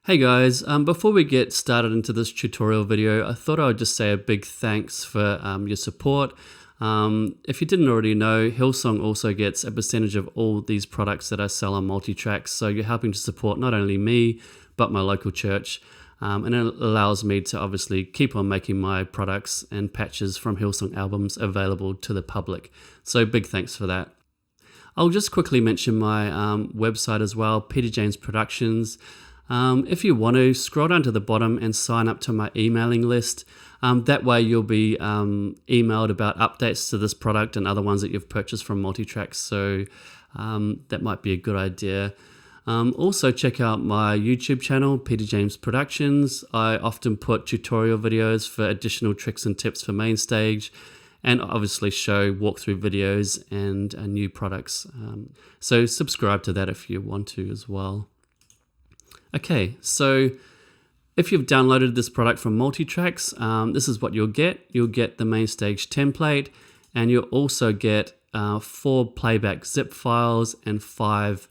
Hey guys, before we get started into this tutorial video, I thought I would just say a big thanks for your support. If you didn't already know, Hillsong also gets a percentage of all these products that I sell on Multitracks, so you're helping to support not only me, but my local church. And it allows me to obviously keep on making my products and patches from Hillsong albums available to the public. So big thanks for that. I'll just quickly mention my website as well, Peter James Productions. If you want to, scroll down to the bottom and sign up to my emailing list. That way you'll be emailed about updates to this product and other ones that you've purchased from Multitracks. So that might be a good idea. Also check out my YouTube channel, Peter James Productions. I often put tutorial videos for additional tricks and tips for MainStage, and obviously show walkthrough videos and new products. So subscribe to that if you want to as well. Okay, so if you've downloaded this product from Multitracks, this is what you'll get. You'll get the MainStage template, and you'll also get 4 playback zip files and 5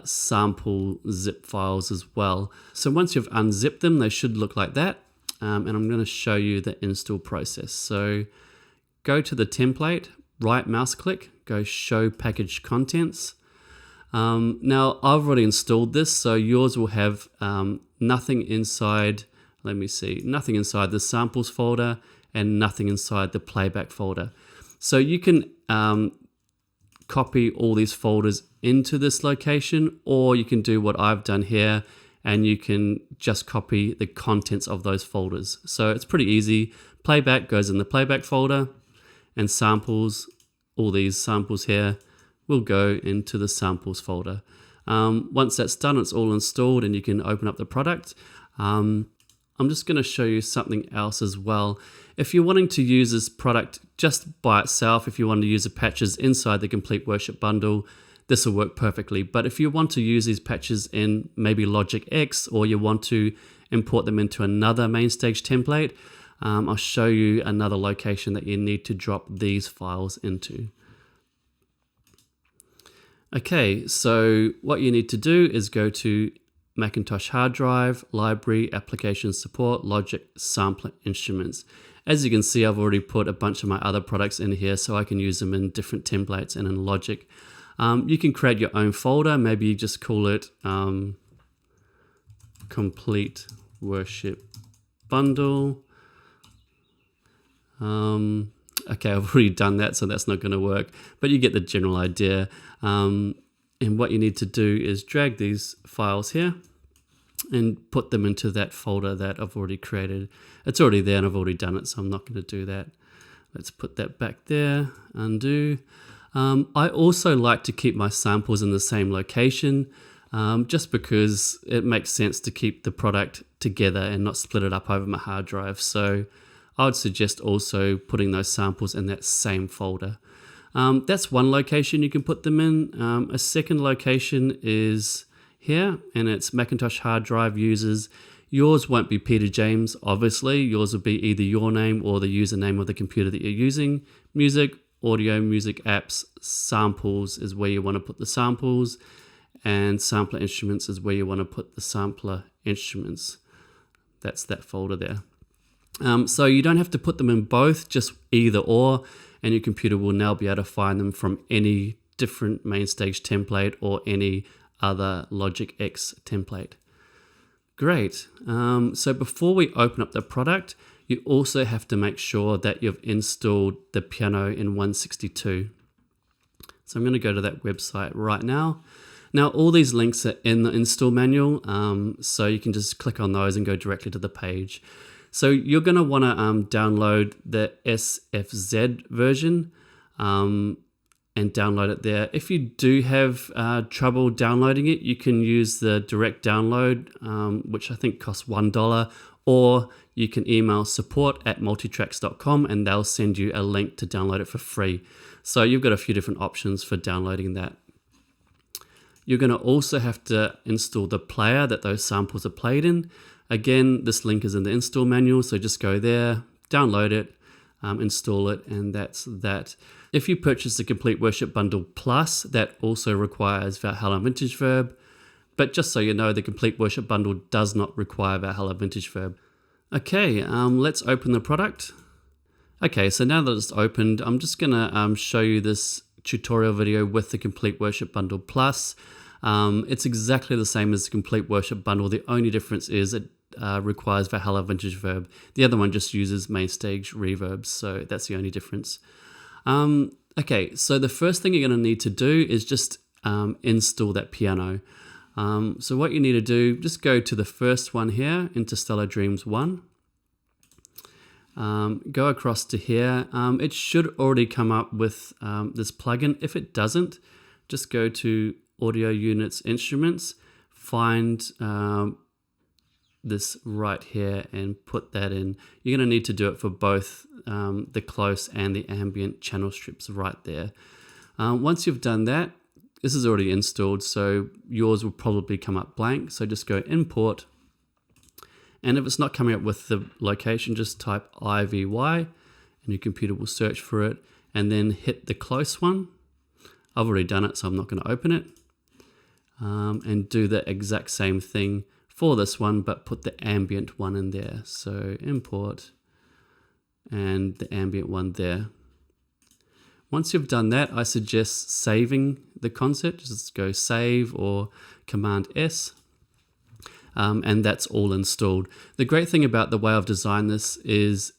sample zip files as well. So once you've unzipped them, they should look like that. And I'm going to show you the install process. So go to the template, right mouse click, go show package contents. Now I've already installed this, so yours will have nothing inside, nothing inside the samples folder and nothing inside the playback folder. So you can copy all these folders into this location, or you can do what I've done here and you can just copy the contents of those folders. So it's pretty easy. Playback goes in the playback folder, and samples, all these samples here, will go into the samples folder. Once that's done, it's all installed and you can open up the product. I'm just going to show you something else as well. If you're wanting to use this product just by itself, if you want to use the patches inside the Complete Worship Bundle, this will work perfectly. But if you want to use these patches in maybe Logic X, or you want to import them into another MainStage template, I'll show you another location that you need to drop these files into. Okay, so what you need to do is go to Macintosh hard drive, library, application support, Logic, sampler, instruments. As you can see, I've already put a bunch of my other products in here, so I can use them in different templates and in Logic. You can create your own folder. Maybe you just call it Complete Worship Bundle. Okay, I've already done that, so that's not going to work, but you get the general idea. And what you need to do is drag these files here and put them into that folder that I've already created. It's already there and I've already done it, so I'm not going to do that. Let's put that back there, undo. I also like to keep my samples in the same location, just because it makes sense to keep the product together and not split it up over my hard drive. So I would suggest also putting those samples in that same folder. That's one location you can put them in. A second location is here, and it's Macintosh hard drive users. Yours won't be Peter James, obviously. Yours will be either your name or the username of the computer that you're using. Music, audio, music apps, samples is where you want to put the samples, and sampler instruments is where you want to put the sampler instruments. That's that folder there. So you don't have to put them in both, just either or, and your computer will now be able to find them from any different MainStage template or any other Logic X template. Great. So before we open up the product, you also have to make sure that you've installed the piano in 162. So I'm going to go to that website right now. Now all these links are in the install manual, so you can just click on those and go directly to the page. So you're going to want to download the SFZ version and download it there. If you do have trouble downloading it, you can use the direct download, which I think costs $1, or you can email support@multitracks.com and they'll send you a link to download it for free. So you've got a few different options for downloading that. You're going to also have to install the player that those samples are played in. Again, this link is in the install manual, so just go there, download it, install it, and that's that. If you purchase the Complete Worship Bundle Plus, that also requires Valhalla Vintage Verb, But just so you know, the Complete Worship Bundle does not require Valhalla Vintage Verb. Okay, let's open the product. Okay, so now that it's opened, I'm just gonna show you this tutorial video with the Complete Worship Bundle Plus. It's exactly the same as the Complete Worship Bundle. The only difference is it requires Valhalla Vintage Verb. The other one just uses MainStage reverbs, so that's the only difference. Okay, so the first thing you're going to need to do is just install that piano. So what you need to do, just go to the first one here, Interstellar Dreams 1. Go across to here. It should already come up with this plugin. If it doesn't, just go to Audio Units Instruments, find this right here and put that in. You're going to need to do it for both the close and the ambient channel strips right there. Once you've done that, this is already installed, so yours will probably come up blank. So just go import, and if it's not coming up with the location, just type IVY and your computer will search for it, and then hit the close one. I've already done it, so I'm not going to open it. And do the exact same thing for this one, but put the ambient one in there. So import and the ambient one there. Once you've done that, I suggest saving the concert. Just go save or Command S, and that's all installed. The great thing about the way I've designed this is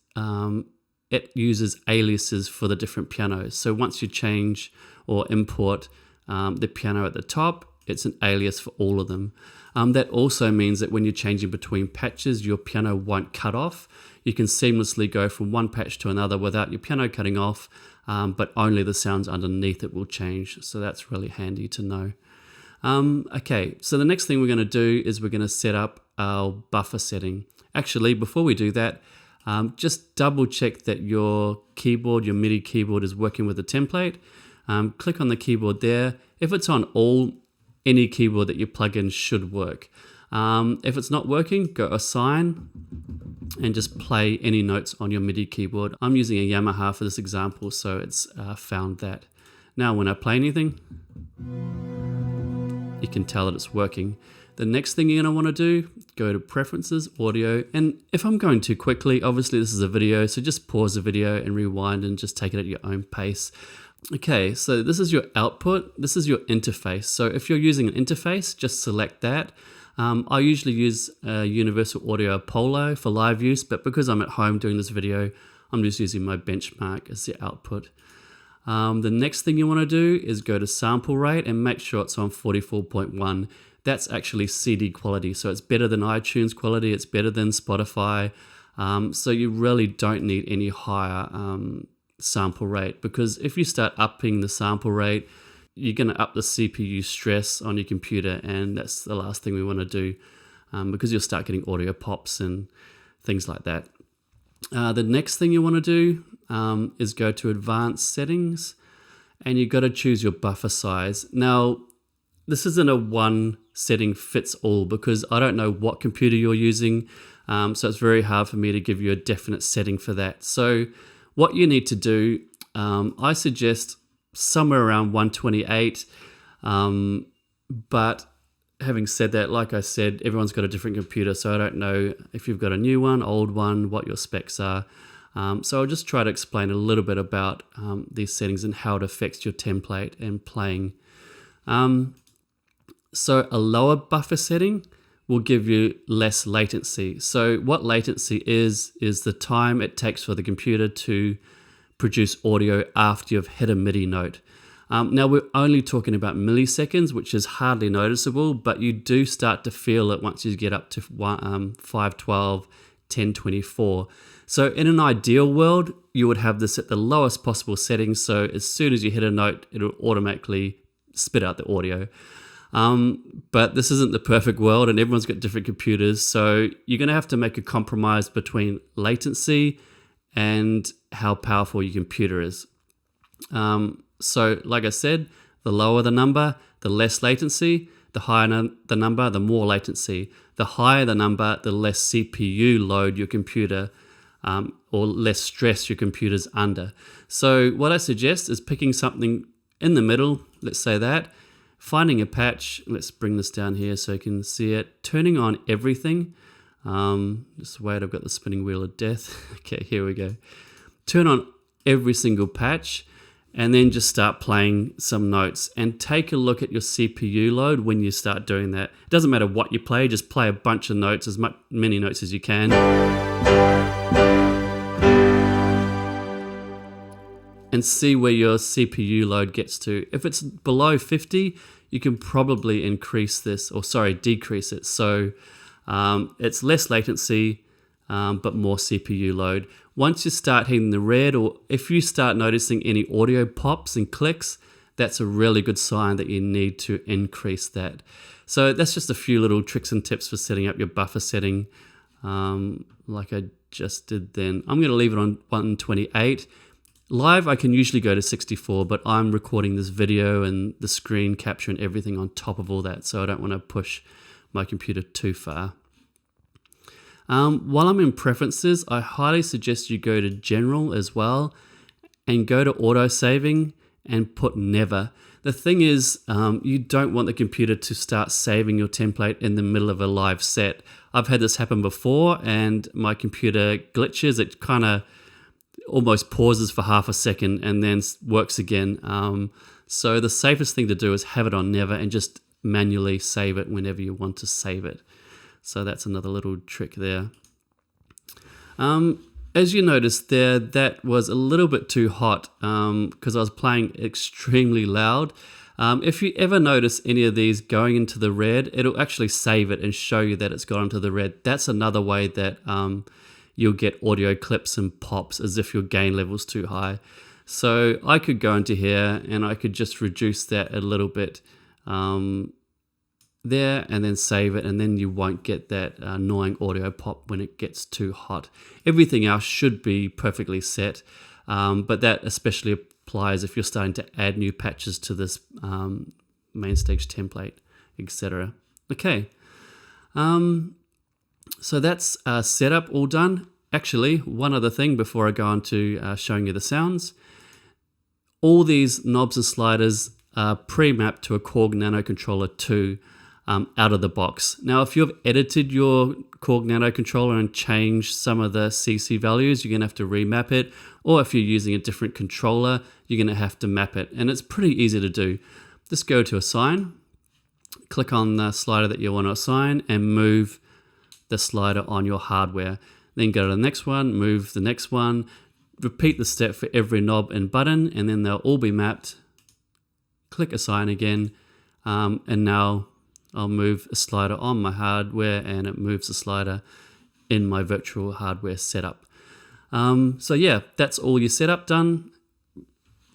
it uses aliases for the different pianos. So once you change or import the piano at the top, it's an alias for all of them. That also means that when you're changing between patches, your piano won't cut off. You can seamlessly go from one patch to another without your piano cutting off, but only the sounds underneath it will change. So that's really handy to know. Okay, so the next thing we're going to do is we're going to set up our buffer setting. Actually, before we do that, just double check that your keyboard, your MIDI keyboard, is working with the template. Click on the keyboard there. If it's on all, any keyboard that you plug in should work. If it's not working, go assign and just play any notes on your MIDI keyboard. I'm using a Yamaha for this example, so it's found that. Now when I play anything, you can tell that it's working. The next thing you're going to want to do, go to Preferences, Audio, and if I'm going too quickly, obviously this is a video, so just pause the video and rewind and just take it at your own pace. Okay, so this is your output, this is your interface. So if you're using an interface, just select that. I usually use Universal Audio Apollo for live use, but because I'm at home doing this video, I'm just using my benchmark as the output. The next thing you want to do is go to sample rate and make sure it's on 44.1. That's actually CD quality, so it's better than iTunes quality, it's better than Spotify. So you really don't need any higher sample rate, because if you start upping the sample rate, you're going to up the CPU stress on your computer, and that's the last thing we want to do, because you'll start getting audio pops and things like that. The next thing you want to do is go to Advanced Settings, and you've got to choose your buffer size. Now, this isn't a one setting fits all, because I don't know what computer you're using, so it's very hard for me to give you a definite setting for that. So what you need to do, I suggest somewhere around 128, but having said that, like I said, everyone's got a different computer, so I don't know if you've got a new one, old one, what your specs are. So I'll just try to explain a little bit about these settings and how it affects your template and playing. So a lower buffer setting will give you less latency. So what latency is the time it takes for the computer to produce audio after you've hit a MIDI note. Now we're only talking about milliseconds, which is hardly noticeable, but you do start to feel it once you get up to 512, 1024. So in an ideal world, you would have this at the lowest possible setting, so as soon as you hit a note, it'll automatically spit out the audio. But this isn't the perfect world, and everyone's got different computers, so you're going to have to make a compromise between latency and how powerful your computer is. So like I said, the lower the number, the less latency. The higher the number, the more latency. The higher the number, the less CPU load your computer or less stress your computer's under. So what I suggest is picking something in the middle, let's say that, finding a patch. Let's bring this down here so you can see it. Turning on everything. Just wait, I've got the spinning wheel of death. Okay, here we go. Turn on every single patch, and then just start playing some notes and take a look at your CPU load when you start doing that. It doesn't matter what you play, just play a bunch of notes, many notes as you can. And see where your CPU load gets to. If it's below 50, you can probably decrease it. So it's less latency, but more CPU load. Once you start hitting the red, or if you start noticing any audio pops and clicks, that's a really good sign that you need to increase that. So that's just a few little tricks and tips for setting up your buffer setting, like I just did then. I'm going to leave it on 128. Live, I can usually go to 64, but I'm recording this video and the screen capture and everything on top of all that, so I don't want to push my computer too far. While I'm in preferences, I highly suggest you go to general as well and go to auto saving and put never. The thing is, you don't want the computer to start saving your template in the middle of a live set. I've had this happen before and my computer glitches. It kind of almost pauses for half a second and then works again. So the safest thing to do is have it on never and just manually save it whenever you want to save it. So that's another little trick there. As you noticed there, that was a little bit too hot because I was playing extremely loud. If you ever notice any of these going into the red, it'll actually save it and show you that it's gone into the red. That's another way that you'll get audio clips and pops as if your gain level's too high. So I could go into here and I could just reduce that a little bit there and then save it, and then you won't get that annoying audio pop when it gets too hot. Everything else should be perfectly set, but that especially applies if you're starting to add new patches to this MainStage template, etc. Okay, so that's setup all done. Actually, one other thing before I go on to showing you the sounds. All these knobs and sliders are pre-mapped to a Korg Nano Controller 2 out of the box. Now, if you've edited your Korg Nano Controller and changed some of the CC values, you're going to have to remap it. Or if you're using a different controller, you're going to have to map it. And it's pretty easy to do. Just go to Assign, click on the slider that you want to assign, and move the slider on your hardware. Then go to the next one, move the next one, repeat the step for every knob and button, and then they'll all be mapped. Click Assign again, and now I'll move a slider on my hardware and it moves the slider in my virtual hardware setup. So yeah, that's all your setup done.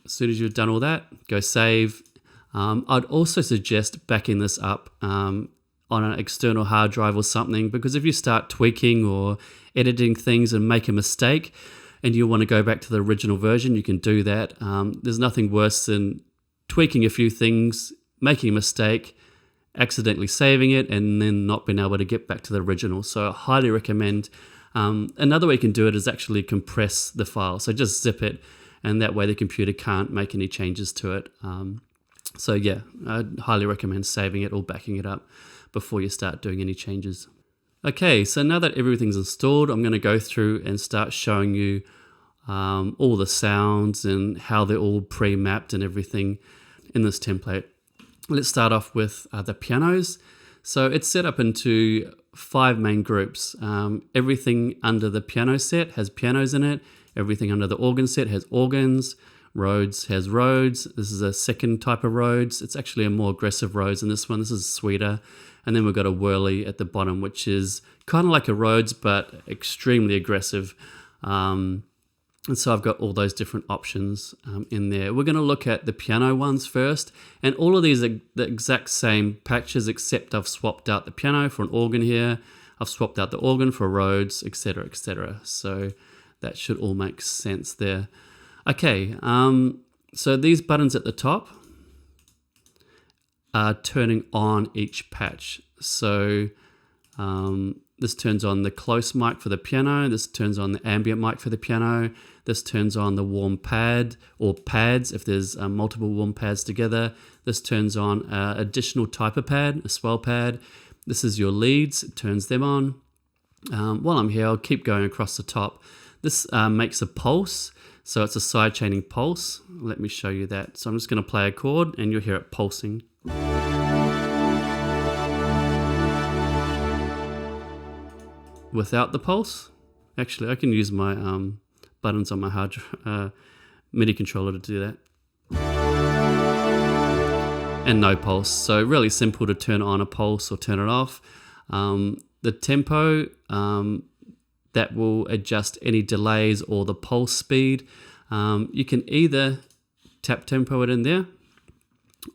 As soon as you've done all that, go save. I'd also suggest backing this up on an external hard drive or something, because if you start tweaking or editing things and make a mistake and you want to go back to the original version, you can do that. There's nothing worse than tweaking a few things, making a mistake, accidentally saving it, and then not being able to get back to the original. So I highly recommend. Another way you can do it is actually compress the file. So just zip it, and that way the computer can't make any changes to it. So yeah, I'd highly recommend saving it or backing it up before you start doing any changes. Okay, so now that everything's installed, I'm going to go through and start showing you all the sounds and how they're all pre-mapped and everything in this template. Let's start off with the pianos. So it's set up into 5 main groups. Everything under the piano set has pianos in it. Everything under the organ set has organs. Rhodes has Rhodes. This is a second type of Rhodes. It's actually a more aggressive Rhodes than this one. This is sweeter. And then we've got a Whirly at the bottom, which is kind of like a Rhodes, but extremely aggressive. And so I've got all those different options in there. We're going to look at the piano ones first. And all of these are the exact same patches, except I've swapped out the piano for an organ here. I've swapped out the organ for Rhodes, etc., etc. So that should all make sense there. Okay, so these buttons at the top are turning on each patch. So This turns on the close mic for the piano. This turns on the ambient mic for the piano. This turns on the warm pad or pads if there's multiple warm pads together. This turns on additional type of pad, a swell pad. This is your leads, it turns them on. While I'm here, I'll keep going across the top. This makes a pulse, so it's a side chaining pulse. Let me show you that. So I'm just going to play a chord and you'll hear it pulsing. Without the pulse, actually I can use my buttons on my MIDI controller to do that. And no pulse, so really simple to turn on a pulse or turn it off. The tempo, that will adjust any delays or the pulse speed. You can either tap tempo it in there,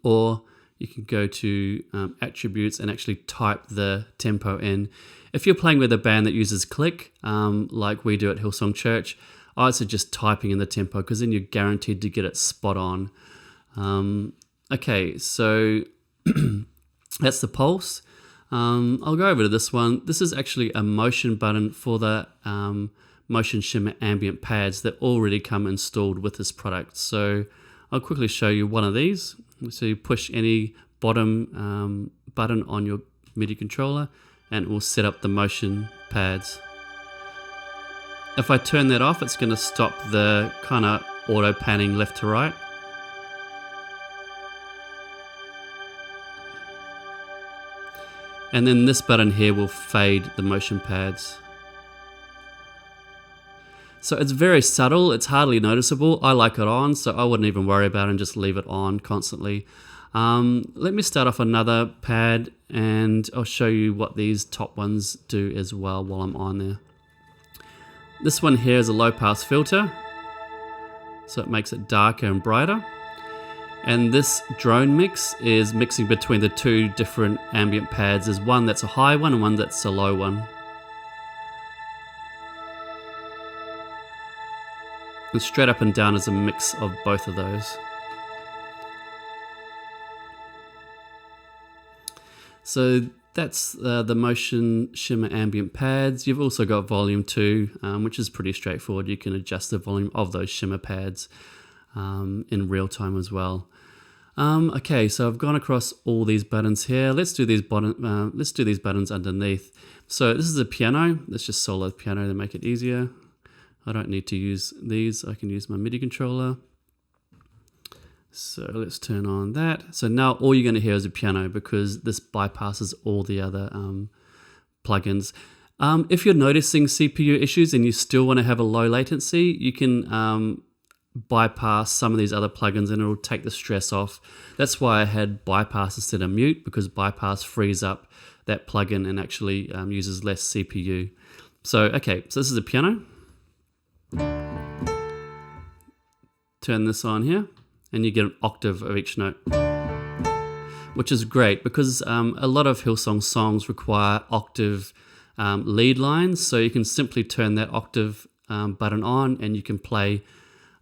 or you can go to attributes and actually type the tempo in. If you're playing with a band that uses click, like we do at Hillsong Church, I'd suggest typing in the tempo because then you're guaranteed to get it spot on. Okay, so that's the pulse. I'll go over to this one. This is actually a motion button for the Motion Shimmer ambient pads that already come installed with this product. So I'll quickly show you one of these. So you push any bottom button on your MIDI controller and it will set up the motion pads. If I turn that off, it's going to stop the kind of auto panning left to right. And then this button here will fade the motion pads. So it's very subtle, it's hardly noticeable. I like it on, so I wouldn't even worry about it and just leave it on constantly. Let me start off another pad and I'll show you what these top ones do as well while I'm on there. This one here is a low pass filter, so it makes it darker and brighter. And this drone mix is mixing between the two different ambient pads. There's one that's a high one and one that's a low one. And straight up and down is a mix of both of those. So that's the Motion Shimmer ambient pads. You've also got volume 2, which is pretty straightforward. You can adjust the volume of those shimmer pads in real time as well. Okay, so I've gone across all these buttons here. Let's do these buttons underneath. So this is a piano. Let's just solo the piano to make it easier. I don't need to use these. I can use my MIDI controller. So let's turn on that. So now all you're going to hear is a piano because this bypasses all the other plugins. If you're noticing CPU issues and you still want to have a low latency, you can bypass some of these other plugins and it'll take the stress off. That's why I had bypass instead of mute, because bypass frees up that plugin and actually uses less CPU. So okay, so this is a piano. Turn this on here and you get an octave of each note, which is great because a lot of Hillsong songs require octave lead lines, so you can simply turn that octave button on and you can play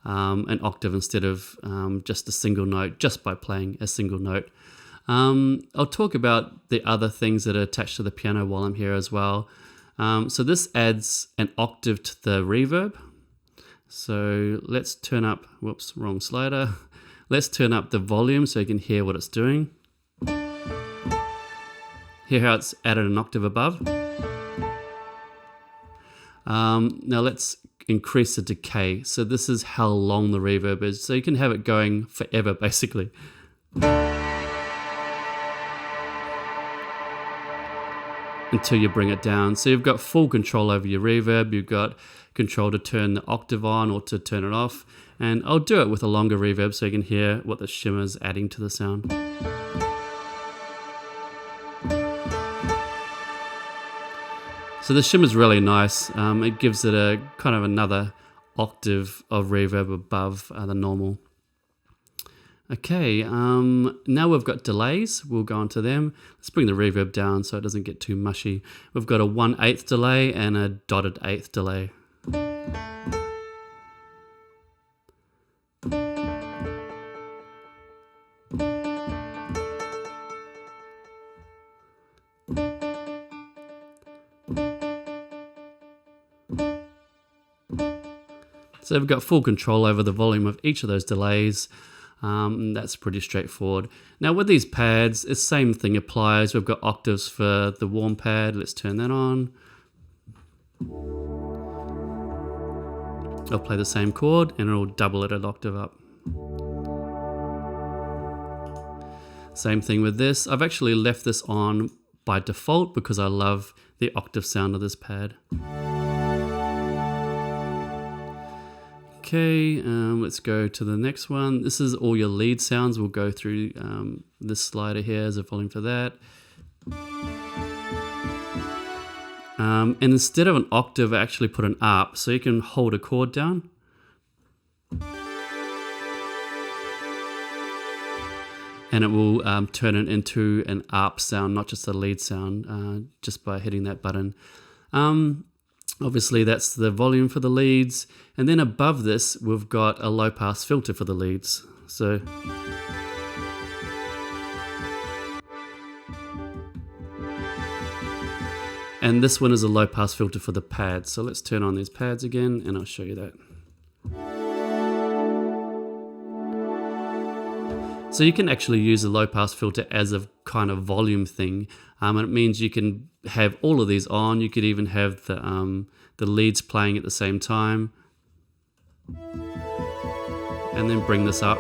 an octave instead of just a single note, just by playing a single note. I'll talk about the other things that are attached to the piano while I'm here as well. So this adds an octave to the reverb. So let's turn up, whoops, wrong slider. Let's turn up the volume so you can hear what it's doing. Hear how it's added an octave above. Now let's increase the decay. So this is how long the reverb is. So you can have it going forever, basically. Until you bring it down. So you've got full control over your reverb. You've got control to turn the octave on or to turn it off. And I'll do it with a longer reverb so you can hear what the shimmer's adding to the sound. So the shimmer's really nice. It gives it a kind of another octave of reverb above the normal. Okay, now we've got delays. We'll go on to them. Let's bring the reverb down so it doesn't get too mushy. We've got a 1/8 delay and a dotted eighth delay. So we've got full control over the volume of each of those delays. That's pretty straightforward. Now with these pads, the same thing applies. We've got octaves for the warm pad. Let's turn that on. I'll play the same chord and it'll double it an octave up. Same thing with this. I've actually left this on by default because I love the octave sound of this pad. Okay, let's go to the next one. This is all your lead sounds. We'll go through this slider here as a volume for that. And instead of an octave, I actually put an ARP, so you can hold a chord down. And it will turn it into an ARP sound, not just a lead sound, just by hitting that button. Obviously that's the volume for the leads. And then above this, we've got a low pass filter for the leads. So and this one is a low pass filter for the pads. So let's turn on these pads again and I'll show you that. So you can actually use a low pass filter as a kind of volume thing. And it means you can have all of these on. You could even have the leads playing at the same time. And then bring this up.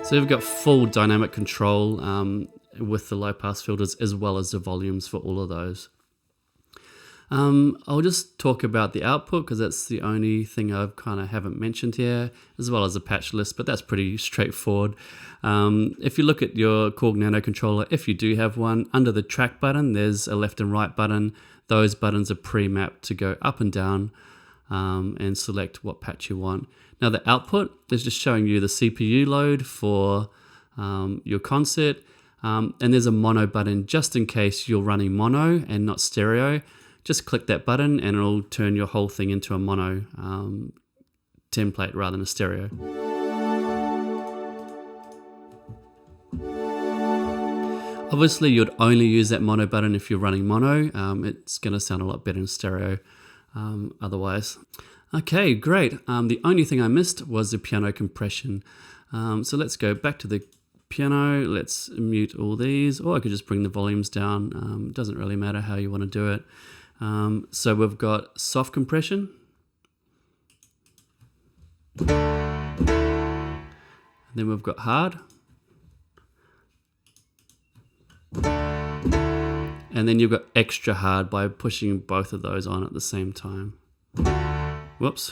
So you've got full dynamic control with the low pass filters as well as the volumes for all of those. I'll just talk about the output because that's the only thing I kind of haven't mentioned here, as well as the patch list, but that's pretty straightforward. If you look at your Korg Nano controller, if you do have one, under the track button, there's a left and right button. Those buttons are pre-mapped to go up and down and select what patch you want. Now the output is just showing you the CPU load for your concert. And there's a mono button just in case you're running mono and not stereo. Just click that button and it'll turn your whole thing into a mono template rather than a stereo. Obviously you'd only use that mono button if you're running mono. It's going to sound a lot better in stereo otherwise. Okay, great. The only thing I missed was the piano compression. So let's go back to the piano. Let's mute all these, or I could just bring the volumes down. It doesn't really matter how you want to do it. So we've got soft compression. And then we've got hard. And then you've got extra hard by pushing both of those on at the same time. Whoops.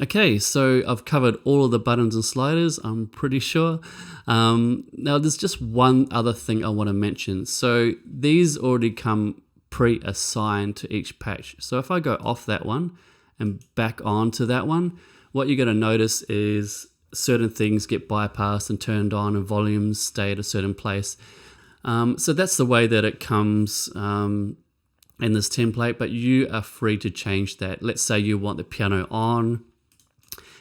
Okay, so I've covered all of the buttons and sliders, I'm pretty sure. Now there's just one other thing I want to mention. So these already come pre-assigned to each patch. So if I go off that one and back onto that one, what you're going to notice is certain things get bypassed and turned on and volumes stay at a certain place. So that's the way that it comes in this template, but you are free to change that. Let's say you want the piano on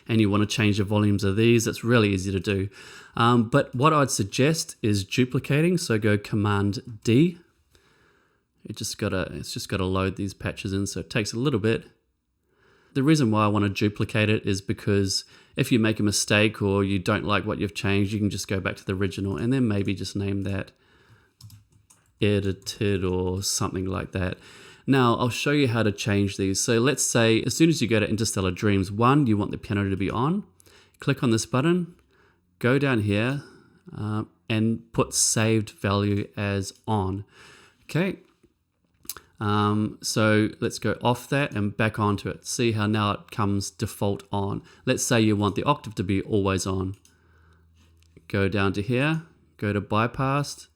and you want to change the volumes of these. It's really easy to do. But what I'd suggest is duplicating. So go Command D. It's just got to load these patches in, so it takes a little bit. The reason why I want to duplicate it is because if you make a mistake or you don't like what you've changed, you can just go back to the original and then maybe just name that edited or something like that. Now I'll show you how to change these. So let's say as soon as you go to Interstellar Dreams 1, you want the piano to be on. Click on this button, go down here and put saved value as on. Okay. So let's go off that and back onto it. See how now it comes default on. Let's say you want the octave to be always on. Go down to here, go to bypass,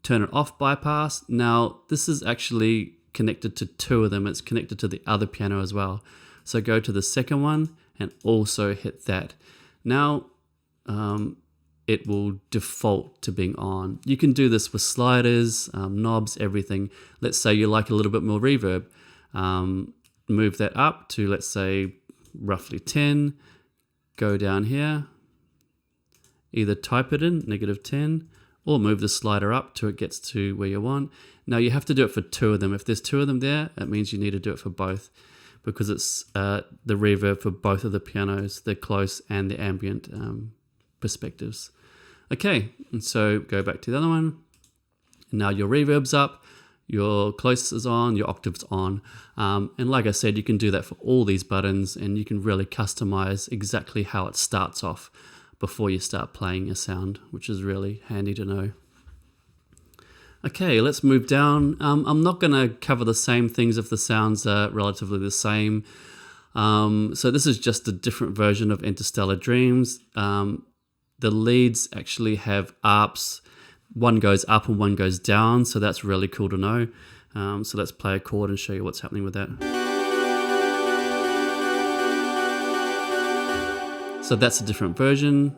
turn it off bypass. Now this is actually connected to two of them. It's connected to the other piano as well. So go to the second one and also hit that. Now it will default to being on. You can do this with sliders, knobs, everything. Let's say you like a little bit more reverb. Move that up to, let's say, roughly 10. Go down here, either type it in, -10, or move the slider up till it gets to where you want. Now you have to do it for 2 of them. If there's 2 of them there, it means you need to do it for both, because it's the reverb for both of the pianos, the close and the ambient perspectives. Okay, and so go back to the other one. Now your reverb's up, your close is on, your octave's on. And like I said, you can do that for all these buttons, and you can really customize exactly how it starts off before you start playing a sound, which is really handy to know. Okay, let's move down. I'm not going to cover the same things if the sounds are relatively the same. So this is just a different version of Interstellar Dreams. The leads actually have arps. One goes up and one goes down, so that's really cool to know. So let's play a chord and show you what's happening with that. So that's a different version.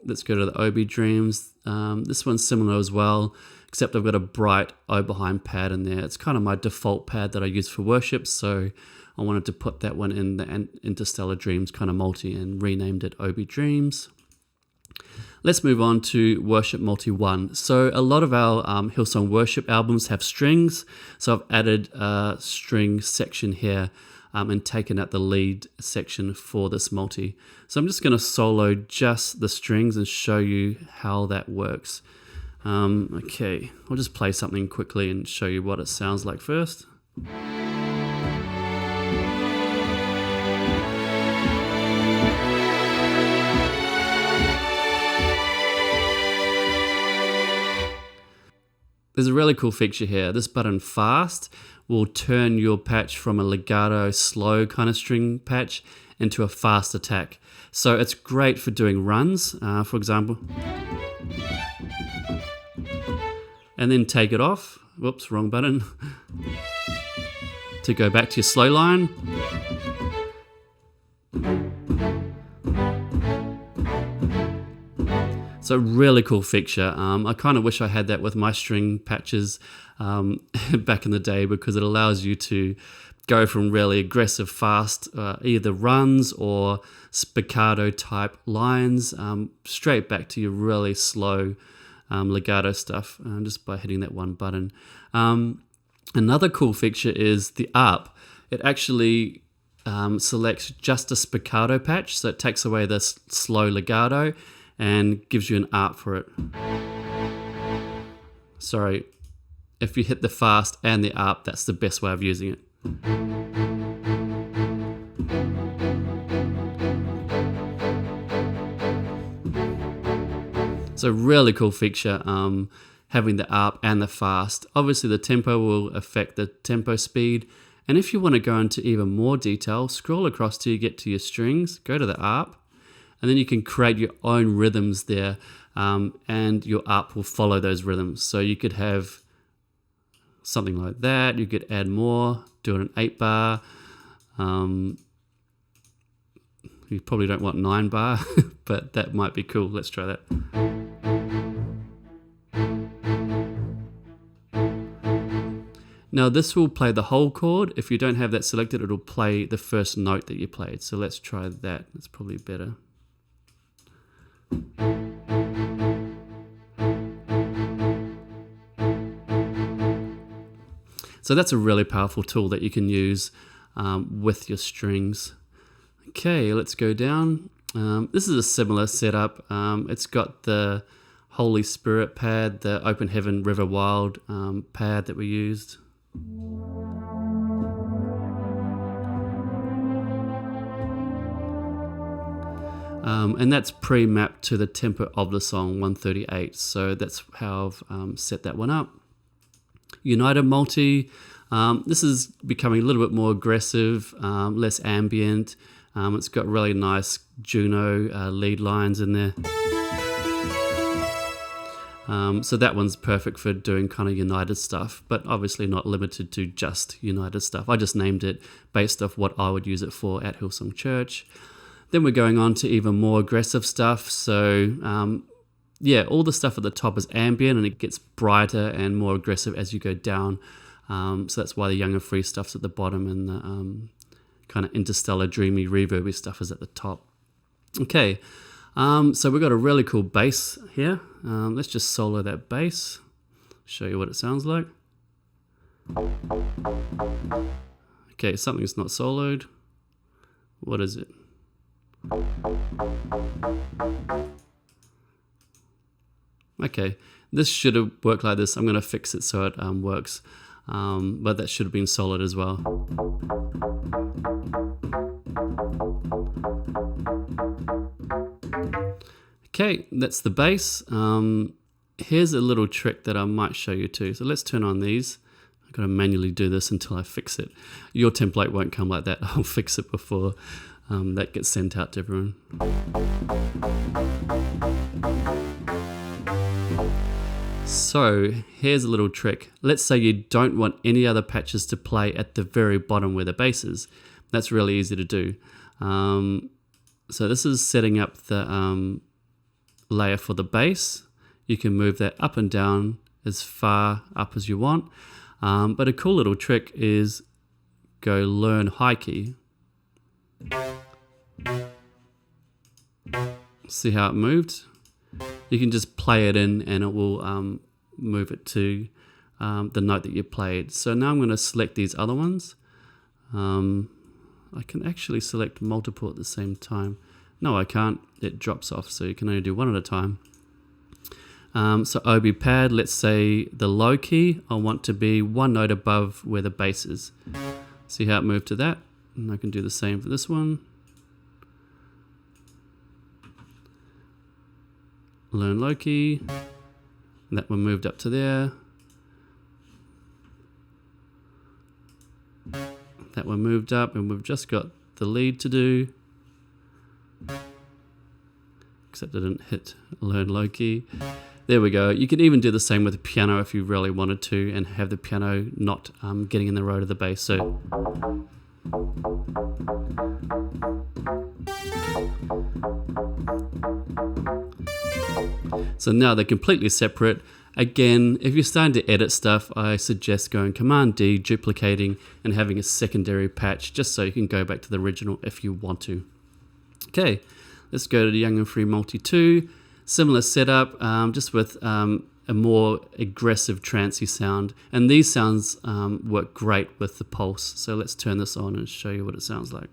Let's go to the Obi Dreams. This one's similar as well, except I've got a bright Oberheim pad in there. It's kind of my default pad that I use for worship, so I wanted to put that one in the Interstellar Dreams kind of multi and renamed it Obi Dreams. Let's move on to Worship Multi 1. So a lot of our Hillsong worship albums have strings, so I've added a string section here and taken out the lead section for this multi. So I'm just going to solo just the strings and show you how that works. Okay, I'll just play something quickly and show you what it sounds like first. There's a really cool feature here. This button fast will turn your patch from a legato slow kind of string patch into a fast attack. So it's great for doing runs, for example. And then take it off. Whoops, wrong button. To go back to your slow line. So really cool feature. I kind of wish I had that with my string patches back in the day, because it allows you to go from really aggressive, fast, either runs or spiccato type lines, straight back to your really slow legato stuff, just by hitting that one button. Another cool feature is the ARP. It actually selects just a spiccato patch, so it takes away the slow legato and gives you an ARP for it. Sorry, if you hit the fast and the ARP, that's the best way of using it. So really cool feature, having the ARP and the fast. Obviously the tempo will affect the tempo speed, and if you want to go into even more detail, scroll across till you get to your strings, go to the ARP, and then you can create your own rhythms there, and your ARP will follow those rhythms. So you could have something like that. You could add more, do an 8-bar. You probably don't want 9-bar, but that might be cool. Let's try that. Now this will play the whole chord. If you don't have that selected, it'll play the first note that you played. So let's try that. That's probably better. So that's a really powerful tool that you can use with your strings. Okay, let's go down. This is a similar setup. It's got the Holy Spirit pad, the Open Heaven River Wild pad that we used. And that's pre-mapped to the tempo of the song 138. So that's how I've set that one up. United Multi. This is becoming a little bit more aggressive, less ambient. It's got really nice Juno lead lines in there. So that one's perfect for doing kind of United stuff, but obviously not limited to just United stuff. I just named it based off what I would use it for at Hillsong Church. Then we're going on to even more aggressive stuff. So yeah, all the stuff at the top is ambient, and it gets brighter and more aggressive as you go down. So that's why the Young and Free stuff's at the bottom, and the kind of interstellar, dreamy, reverby stuff is at the top. Okay, so we've got a really cool bass here. Let's just solo that bass, show you what it sounds like. Okay, something's not soloed. What is it? Okay, this should have worked like this. I'm going to fix it so it works, but that should have been soloed as well. Okay, that's the bass. Here's a little trick that I might show you too. So let's turn on these. I've got to manually do this until I fix it. Your template won't come like that. I'll fix it before that gets sent out to everyone. So here's a little trick. Let's say you don't want any other patches to play at the very bottom where the bass is. That's really easy to do. So this is setting up the layer for the bass. You can move that up and down as far up as you want. But a cool little trick is go learn high key. See how it moved? You can just play it in and it will move it to the note that you played. So now I'm going to select these other ones. I can actually select multiple at the same time. No, I can't. It drops off, so you can only do one at a time. So OB pad, let's say the low key, I want to be one note above where the bass is. See how it moved to that? And I can do the same for this one. Learn low key. That one moved up to there. That one moved up, and we've just got the lead to do. Except I didn't hit learn low key. There we go. You could even do the same with the piano if you really wanted to and have the piano not getting in the road of the bass. So now they're completely separate. Again, if you're starting to edit stuff, I suggest going Command D, duplicating, and having a secondary patch just so you can go back to the original if you want to. Okay, let's go to the Young and Free Multi 2. Similar setup, just with a more aggressive trancey sound. And these sounds work great with the pulse. So let's turn this on and show you what it sounds like.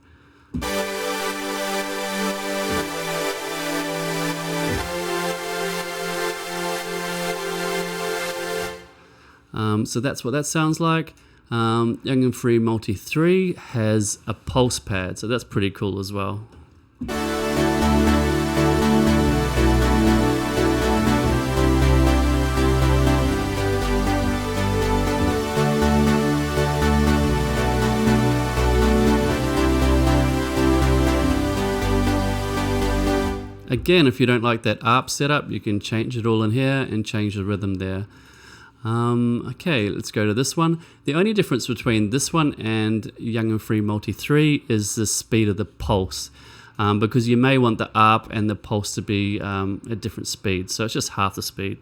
So that's what that sounds like. Young and Free Multi 3 has a pulse pad, so that's pretty cool as well. Again, if you don't like that ARP setup, you can change it all in here and change the rhythm there. Okay, let's go to this one. The only difference between this one and Young and Free Multi 3 is the speed of the pulse, because you may want the ARP and the pulse to be at different speeds, so it's just half the speed.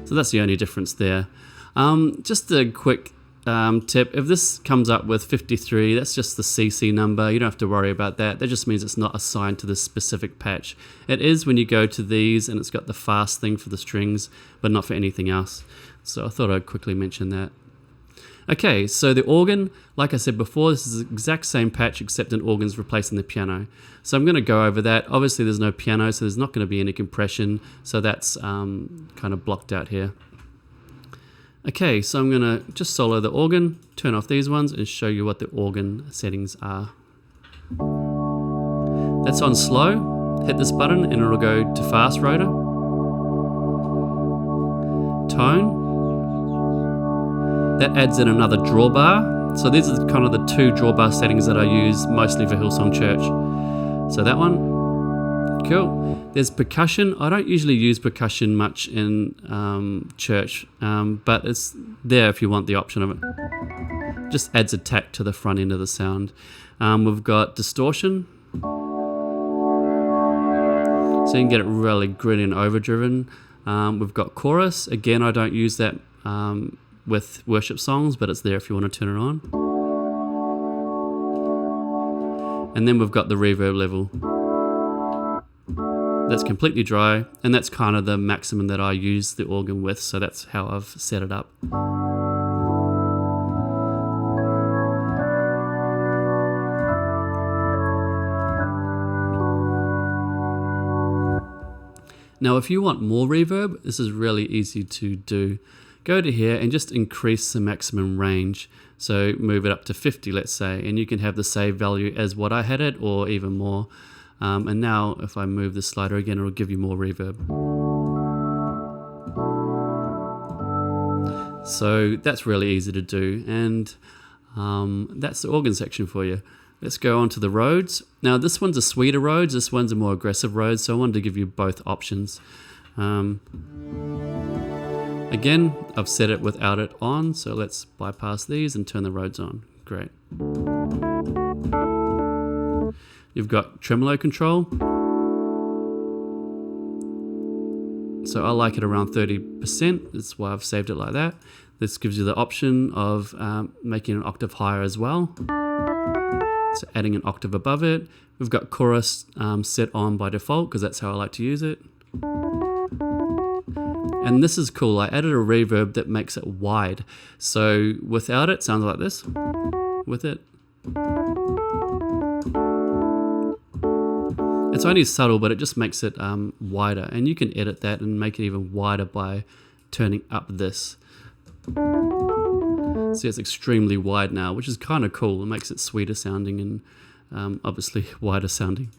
So that's the only difference there. Just a quick tip, if this comes up with 53, that's just the CC number. You don't have to worry about that. That just means it's not assigned to this specific patch. It is when you go to these and it's got the fast thing for the strings, but not for anything else. So I thought I'd quickly mention that. Okay, so the organ, like I said before, this is the exact same patch except an organ's replacing the piano. So I'm going to go over that. Obviously there's no piano, so there's not going to be any compression, so that's kind of blocked out here. Okay, so I'm going to just solo the organ, turn off these ones, and show you what the organ settings are. That's on slow. Hit this button and it'll go to fast rotor. Tone. That adds in another drawbar. So these are kind of the two drawbar settings that I use mostly for Hillsong Church. So that one. Cool. There's percussion. I don't usually use percussion much in church, but it's there if you want the option of it. Just adds a tack to the front end of the sound. We've got distortion. So you can get it really gritty and overdriven. We've got chorus. Again, I don't use that with worship songs, but it's there if you want to turn it on. And then we've got the reverb level. That's completely dry, and that's kind of the maximum that I use the organ with, so that's how I've set it up. Now, if you want more reverb, this is really easy to do. Go to here and just increase the maximum range. So move it up to 50, let's say, and you can have the save value as what I had it or even more. And now if I move the slider again, it'll give you more reverb. So that's really easy to do, and that's the organ section for you. Let's go on to the Rhodes. Now this one's a sweeter Rhodes, this one's a more aggressive Rhodes, so I wanted to give you both options. Again, I've set it without it on, so let's bypass these and turn the Rhodes on. Great. You've got tremolo control. So I like it around 30%, that's why I've saved it like that. This gives you the option of making an octave higher as well. So adding an octave above it. We've got chorus set on by default because that's how I like to use it. And this is cool, I added a reverb that makes it wide. So without it, sounds like this. With it. It's only subtle, but it just makes it wider. And you can edit that and make it even wider by turning up this. See, it's extremely wide now, which is kind of cool. It makes it sweeter sounding and obviously wider sounding.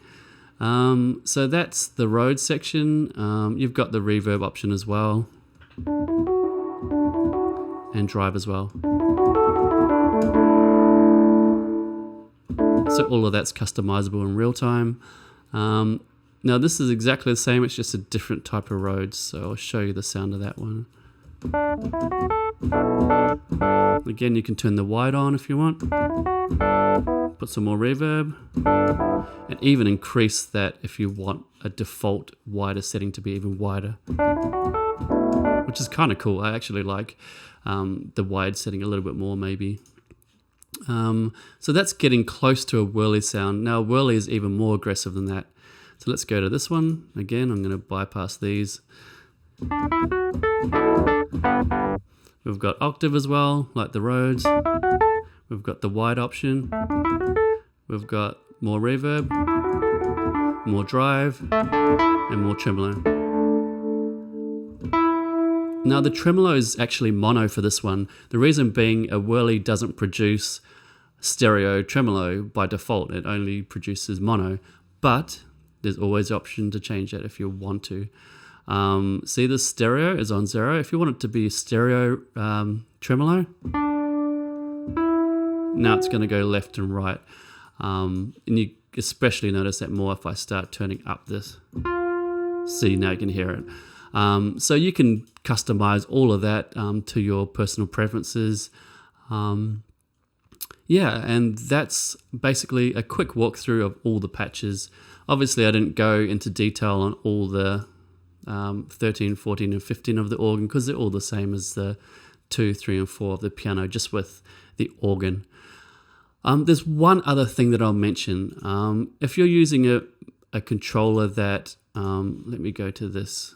So that's the Rhodes section. You've got the reverb option as well. And drive as well. So all of that's customizable in real time. Now this is exactly the same, it's just a different type of Rhodes, so I'll show you the sound of that one. Again, you can turn the wide on if you want, put some more reverb, and even increase that if you want a default wider setting to be even wider, which is kind of cool. I actually like the wide setting a little bit more maybe. So that's getting close to a whirly sound. Now whirly is even more aggressive than that. So let's go to this one. Again, I'm going to bypass these. We've got octave as well, like the Rhodes. We've got the wide option. We've got more reverb, more drive, and more tremolo. Now the tremolo is actually mono for this one. The reason being a whirly doesn't produce stereo tremolo by default. It only produces mono, but there's always the option to change that if you want to. See, this stereo is on 0. If you want it to be stereo tremolo, now it's going to go left and right. And you especially notice that more if I start turning up this. See, now you can hear it. So you can customize all of that to your personal preferences. Yeah, and that's basically a quick walkthrough of all the patches. Obviously, I didn't go into detail on all the 13, 14, and 15 of the organ because they're all the same as the 2, 3, and 4 of the piano, just with the organ. There's one other thing that I'll mention. If you're using a controller that, let me go to this.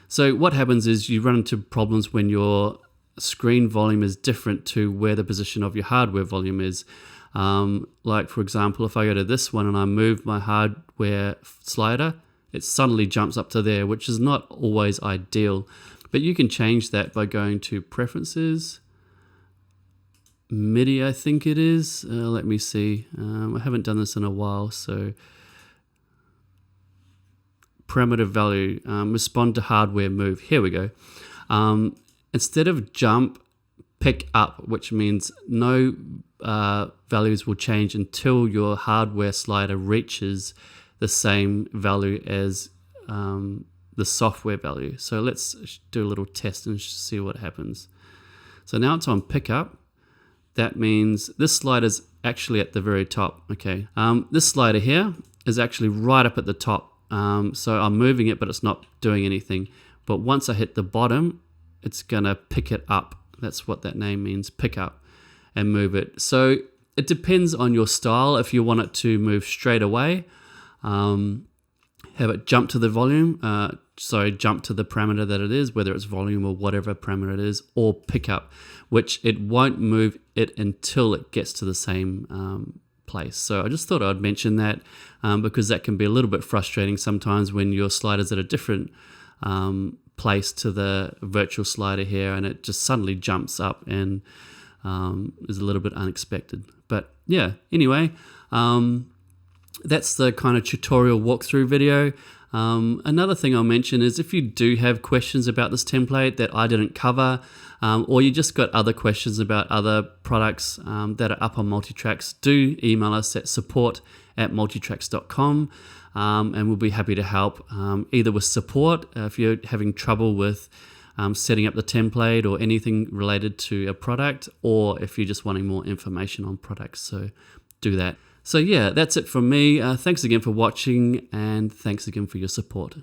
So what happens is you run into problems when your screen volume is different to where the position of your hardware volume is. Like for example, if I go to this one and I move my hardware slider, it suddenly jumps up to there, which is not always ideal. But you can change that by going to Preferences, MIDI I think it is. Let me see. I haven't done this in a while, so parameter value, respond to hardware move. Here we go. Instead of jump, pick up, which means no values will change until your hardware slider reaches the same value as the software value. So let's do a little test and see what happens. So now it's on pickup. That means this slider's actually at the very top. Okay, this slider here is actually right up at the top. So I'm moving it, but it's not doing anything. But once I hit the bottom, it's gonna pick it up. That's what that name means, pick up, and move it. So it depends on your style. If you want it to move straight away, have it jump to the volume, jump to the parameter that it is, whether it's volume or whatever parameter it is, or pick up, which it won't move it until it gets to the same place. So I just thought I'd mention that because that can be a little bit frustrating sometimes when your slider's at a different place to the virtual slider here, and it just suddenly jumps up and is a little bit unexpected. But yeah, anyway, that's the kind of tutorial walkthrough video. Another thing I'll mention is if you do have questions about this template that I didn't cover, or you just got other questions about other products that are up on Multitracks, do email us at support@multitracks.com, and we'll be happy to help either with support if you're having trouble with setting up the template or anything related to a product, or if you're just wanting more information on products. So do that. So yeah, that's it from me. Thanks again for watching, and thanks again for your support.